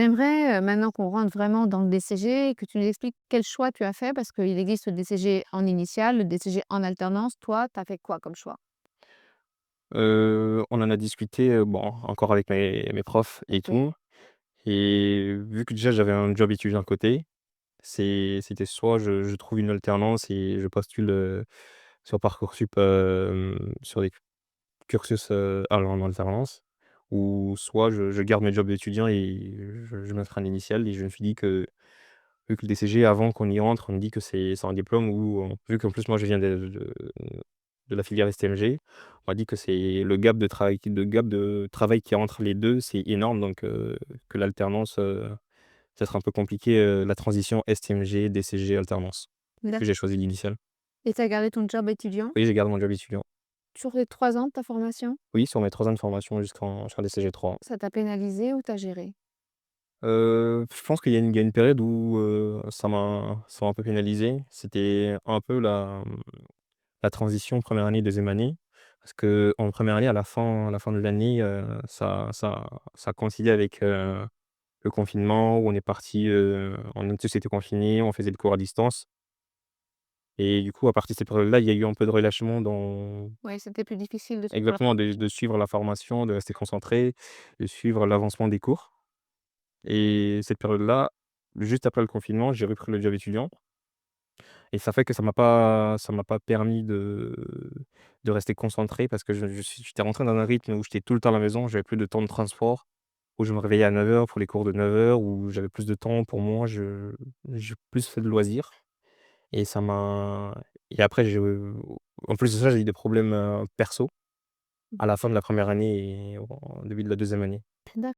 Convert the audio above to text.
J'aimerais, maintenant qu'on rentre vraiment dans le DCG, que tu nous expliques quel choix tu as fait parce qu'il existe le DCG en initial, le DCG en alternance. Toi, tu as fait quoi comme choix? On en a discuté, bon, encore avec mes profs et OK. tout, et vu que déjà j'avais un job étudiant à côté, c'était soit je trouve une alternance et je postule, sur Parcoursup, sur des cursus, allant en alternance, ou soit je garde mes jobs d'étudiant et je m'inscris en initiale. Et je me suis dit que, vu que le DCG avant qu'on y rentre, on me dit que c'est un diplôme où vu qu'en plus moi je viens de la filière STMG, on m'a dit que c'est le gap de travail qu'il y a entre les 2, c'est énorme, donc que l'alternance, ça sera un peu compliqué, la transition STMG, DCG, alternance. Du coup, j'ai D'accord. choisi l'initiale. Et tu as gardé ton job étudiant Oui, j'ai gardé mon job étudiant. sur les 3 ans de ta formation? Oui, sur mes 3 ans de formation jusqu'en DCG 3. Ça t'a pénalisé ou tu as géré? Je pense qu'il y a une période où, ça m'a un peu pénalisé. C'était un peu la transition première année, deuxième année. Parce qu'en première année, à la fin de l'année, ça coïncidait avec, le confinement où on est parti, on a tous été confinés, on faisait le cours à distance, et du coup, à partir de cette période-là, il y a eu un peu de relâchement dans Ouais, c'était plus difficile de suivre la exactement, de formation. suivre la formation, de rester concentré, de suivre l'avancement des cours. Et cette période-là, juste après le confinement, j'ai repris le job étudiant, et ça fait que ça m'a pas permis de rester concentré parce que j'étais rentré dans un rythme où j'étais tout le temps à la maison, j'avais plus de temps de transport, où je me réveillais à 9 heures pour les cours de 9 heures, où j'avais plus de temps pour moi, j'ai plus fait de loisirs, et ça m'a et après en plus de ça, j'ai eu des problèmes, perso à la fin de la première année et au début de la deuxième année.